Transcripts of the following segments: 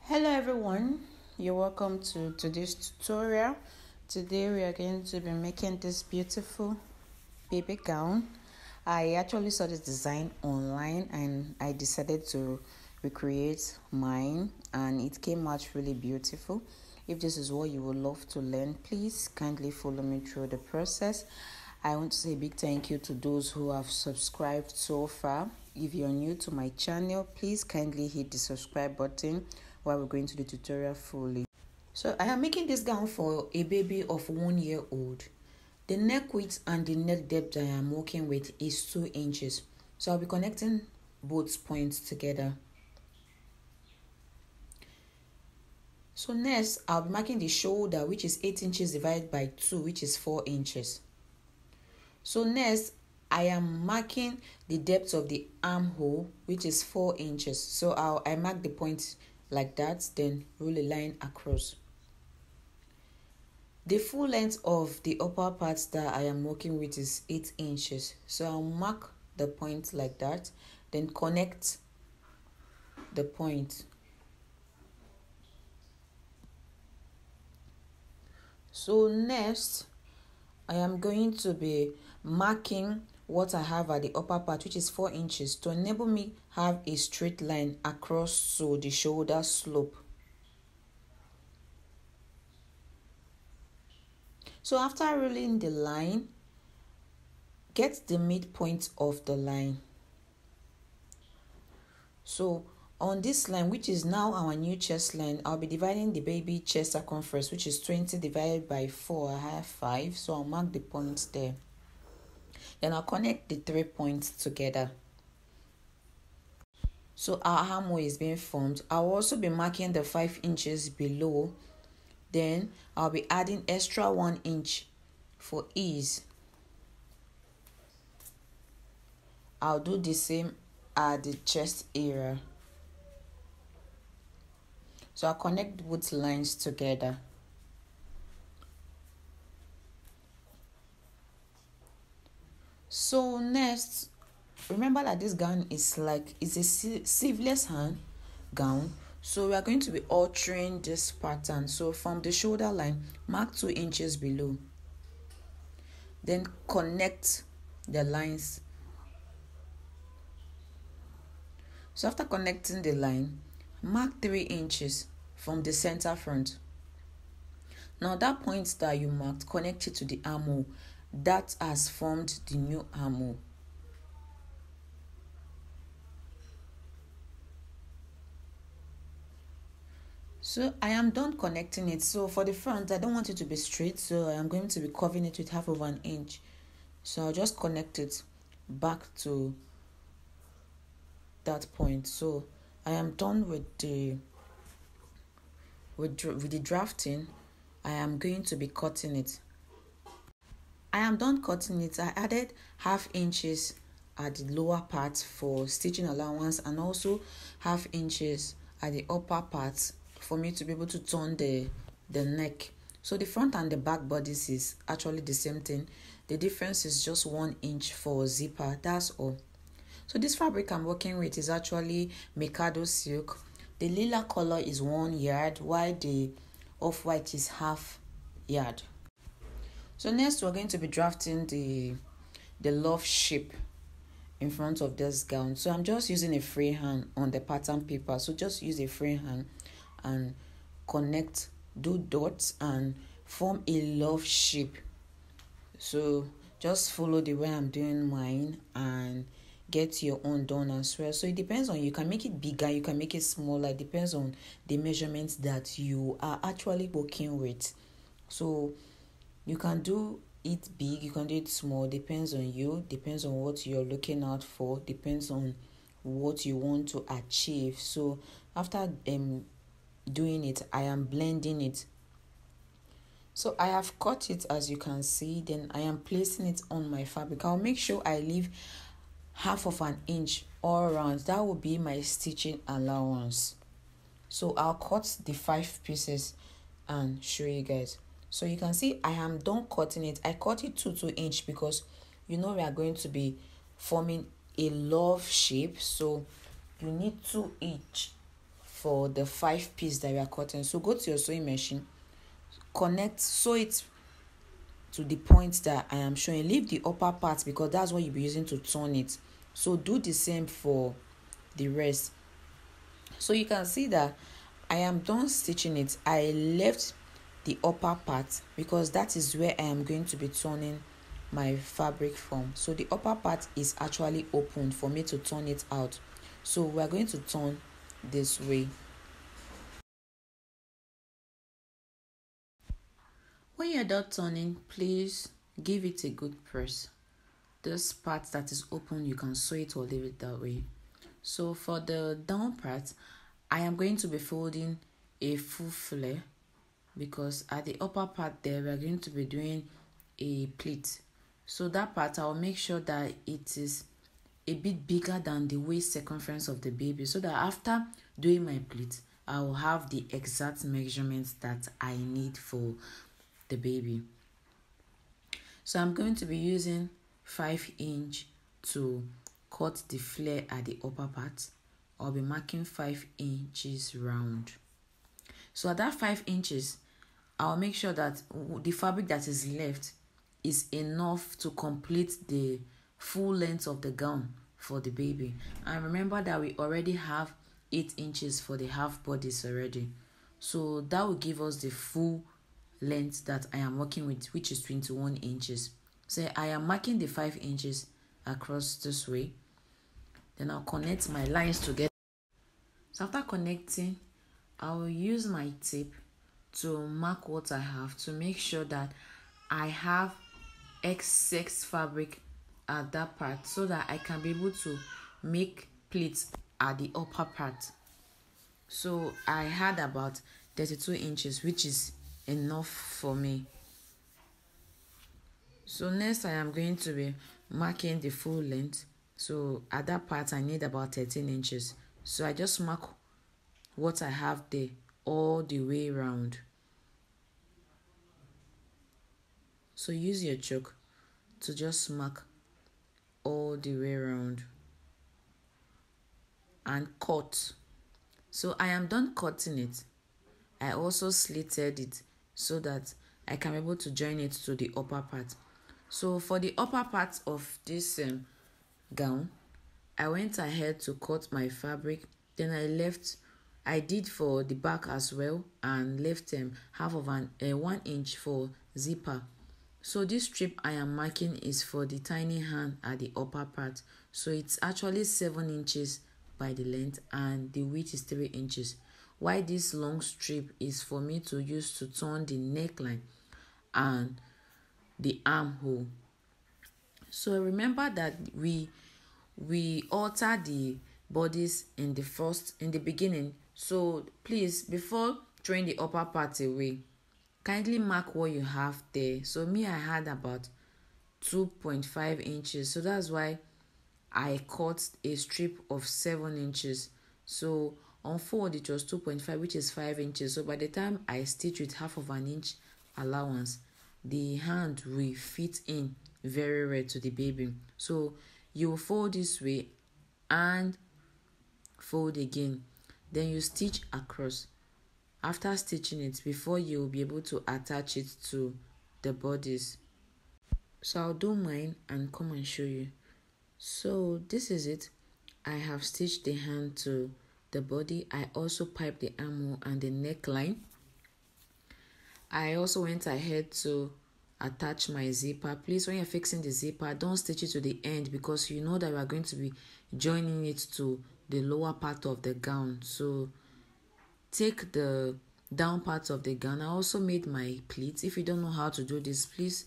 Hello everyone, you're welcome to today's tutorial. Today we are going to be making this beautiful baby gown. I actually saw this design online and I decided to recreate mine and it came out really beautiful. If this is what you would love to learn, please kindly follow me through the process. I want to say a big thank you to those who have subscribed so far. If you're new to my channel, please kindly hit the subscribe button while we're going to the tutorial fully. So I am making this gown for a baby of 1 year old. The neck width and the neck depth I am working with is 2 inches. So I'll be connecting both points together. So next, I'll be marking the shoulder, which is 8 inches divided by 2, which is 4 inches. So next, I am marking the depth of the armhole, which is 4 inches. So I mark the point like that, then roll a line across. The full length of the upper part that I am working with is 8 inches. So I'll mark the point like that, then connect the point. So next, I am going to be marking what I have at the upper part, which is 4 inches, to enable me have a straight line across to the shoulder slope. So after rolling the line, get the midpoint of the line. So on this line, which is now our new chest line, I'll be dividing the baby chest circumference, which is 20 divided by 4. I have 5, so I'll mark the points there. Then I'll connect the 3 points together. So our armhole is being formed. I'll also be marking the 5 inches below. Then I'll be adding extra 1 inch for ease. I'll do the same at the chest area. So I'll connect both lines together. So next, remember that this gown is it's a sleeveless gown. So we are going to be altering this pattern. So from the shoulder line, mark 2 inches below. Then connect the lines. So after connecting the line, mark 3 inches from the center front. Now that point that you marked, connect it to the armhole. That has formed the new armhole. So I am done connecting it. So for the front, I don't want it to be straight, so I am going to be covering it with half of an inch. So I'll just connect it back to that point. So I am done with the drafting. I am going to be cutting it. I am done cutting it. I added half inches at the lower part for stitching allowance and also half inches at the upper part for me to be able to turn the neck. So the front and the back bodice is actually the same thing. The difference is just 1 inch for zipper. That's all. So this fabric I'm working with is actually milkado silk. The lilac color is 1 yard, while the off-white is half yard. So next we're going to be drafting the love shape in front of this gown. So I'm just using a freehand on the pattern paper. So just use a freehand and connect, do dots and form a love shape. So just follow the way I'm doing mine and get your own done as well. So it depends on, you can make it bigger, you can make it smaller. It depends on the measurements that you are actually working with. So you can do it big, you can do it small, depends on you, depends on what you're looking out for, depends on what you want to achieve. So after doing it, I am blending it. So I have cut it as you can see, then I am placing it on my fabric. I'll make sure I leave half of an inch all around. That will be my stitching allowance. So I'll cut the 5 pieces and show you guys. So you can see I am done cutting it. I cut it to 2 inch because we are going to be forming a love shape. So you need 2 inch for the 5 piece that we are cutting. So go to your sewing machine, sew it to the point that I am showing. Leave the upper part because that's what you'll be using to turn it. So do the same for the rest. So you can see that I am done stitching it. I left the upper part because that is where I am going to be turning my fabric from. So the upper part is actually open for me to turn it out. So we are going to turn this way. When you're done turning, please give it a good press. This part that is open, you can sew it or leave it that way. So for the down part, I am going to be folding a full flare because at the upper part there, we are going to be doing a pleat. So that part, I'll make sure that it is a bit bigger than the waist circumference of the baby, so that after doing my pleat, I will have the exact measurements that I need for the baby. So I'm going to be using 5" to cut the flare at the upper part. I'll be marking 5 inches round. So at that 5 inches, I'll make sure that the fabric that is left is enough to complete the full length of the gown for the baby. And remember that we already have 8 inches for the half bodies already. So that will give us the full length that I am working with, which is 21 inches. So I am marking the 5 inches across this way. Then I'll connect my lines together. So after connecting, I will use my tape to mark what I have to make sure that I have excess fabric at that part so that I can be able to make pleats at the upper part. So I had about 32 inches, which is enough for me. So next I am going to be marking the full length. So at that part I need about 13 inches. So I just mark what I have there all the way around. So use your chalk to just mark all the way around and cut. So I am done cutting it. I also slitted it so that I can be able to join it to the upper part. So for the upper part of this gown, I went ahead to cut my fabric. Then I did for the back as well and left half of 1 inch for zipper. So this strip I am marking is for the tiny hand at the upper part. So it's actually 7 inches by the length and the width is 3 inches. Why this long strip is for me to use to turn the neckline and the armhole. So remember that we alter the bodies in the beginning. So please, before throwing the upper part away, kindly mark what you have there. So me, I had about 2.5 inches. So that's why I cut a strip of 7 inches. So on fold it was 2.5, which is 5 inches. So by the time I stitch with half of an inch allowance, the hand will fit in very well to the baby. So you will fold this way and fold again. Then you stitch across. After stitching it, before you will be able to attach it to the bodies. So I'll do mine and come and show you. So this is it. I have stitched the hand to the body. I also piped the armhole and the neckline. I also went ahead to attach my zipper. Please, when you're fixing the zipper, don't stitch it to the end because you know that we are going to be joining it to the lower part of the gown. So take the down part of the gown. I also made my pleats. If you don't know how to do this, please,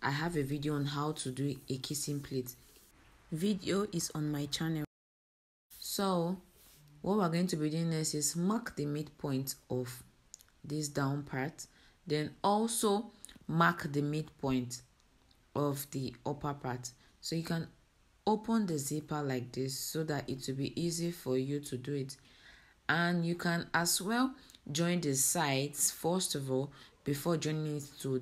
I have a video on how to do a kissing pleat. Video is on my channel. So what we're going to be doing next is mark the midpoint of this down part, then also mark the midpoint of the upper part. So you can open the zipper like this so that it will be easy for you to do it. And you can as well join the sides first of all before joining it to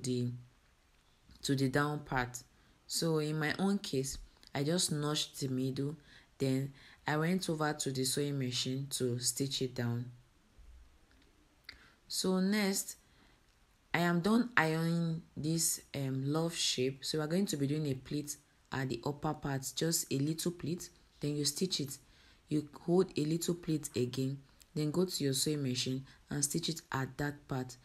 the down part. So in my own case, I just notched the middle, then I went over to the sewing machine to stitch it down. So next, I am done ironing this love shape. So we're going to be doing a pleat at the upper part, just a little pleat. Then you stitch it. You hold a little pleat again. Then go to your sewing machine and stitch it at that part,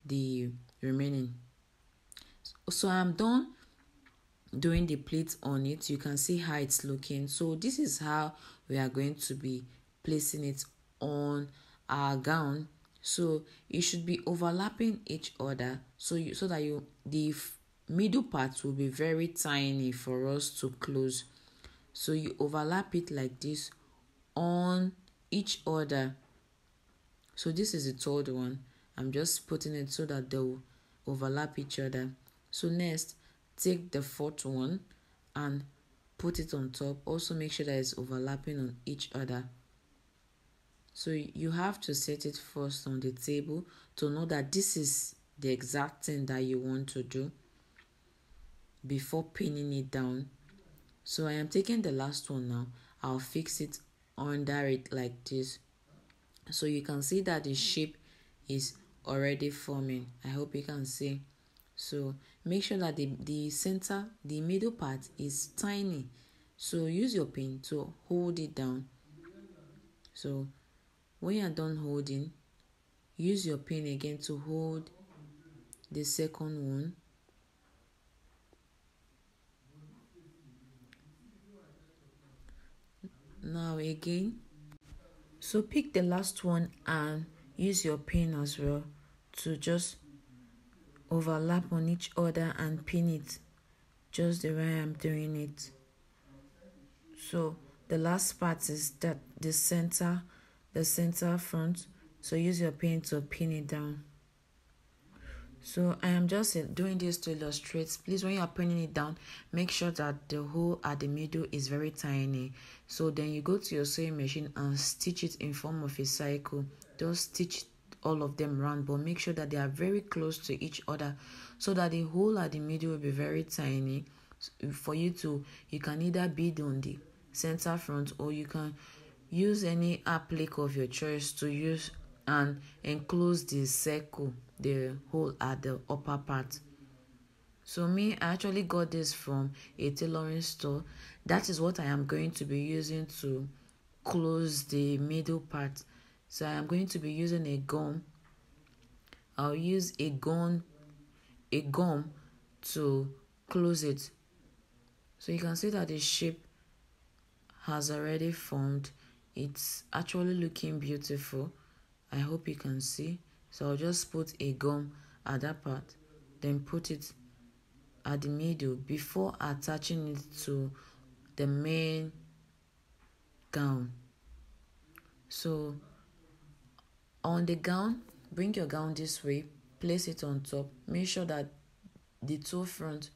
the remaining. So I'm done doing the pleat on it. You can see how it's looking. So this is how we are going to be placing it on our gown. So it should be overlapping each other, so that the middle part will be very tiny for us to close. So you overlap it like this on each other. So this is the third one. I'm just putting it so that they'll overlap each other. So next, take the fourth one and put it on top. Also make sure that it's overlapping on each other. So you have to set it first on the table to know that this is the exact thing that you want to do before pinning it down. So I am taking the last one now. I'll fix it under it like this. So you can see that the shape is already forming. I hope you can see. So make sure that the center, the middle part is tiny. So use your pin to hold it down. So when you are done holding, use your pin again to hold the second one. Now again, so pick the last one and use your pin as well to just overlap on each other and pin it just the way I'm doing it. So the last part is that the center front. So use your pin to pin it down. So I am just doing this to illustrate. Please, when you are pinning it down, make sure that the hole at the middle is very tiny. So then you go to your sewing machine and stitch it in form of a circle. Just stitch all of them round, but make sure that they are very close to each other so that the hole at the middle will be very tiny. For you can either bead on the center front, or you can use any applique of your choice to use and enclose the circle, the hole at the upper part. So I actually got this from a tailoring store. That is what I am going to be using to close the middle part. So I am going to be using a gum. I'll use a gum to close it. So you can see that the shape has already formed. It's actually looking beautiful. I hope you can see. So I'll just put a gum at that part, then put it at the middle before attaching it to the main gown. So on the gown, bring your gown this way, place it on top. Make sure that the toe front,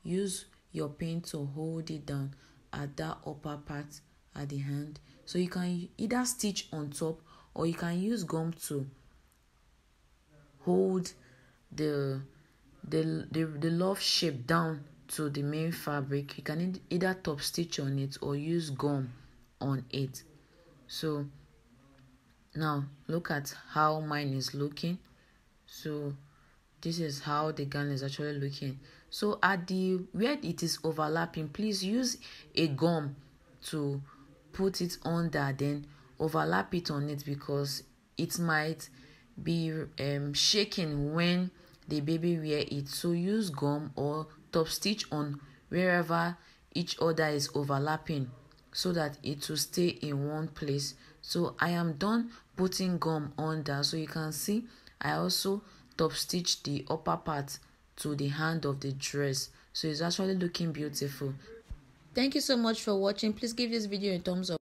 use your pin to hold it down at that upper part at the hand. So you can either stitch on top, or you can use gum to hold the love shape down to the main fabric. You can either top stitch on it or use gum on it. So now look at how mine is looking. So this is how the gown is actually looking. So at the where it is overlapping, please use a gum to put it under, then overlap it on it, because it might be shaking when the baby wear it. So use gum or top stitch on wherever each other is overlapping so that it will stay in one place. So I am done putting gum under. So you can see I also top stitch the upper part to the hand of the dress. So it's actually looking beautiful. Thank you so much for watching. Please give this video a thumbs up.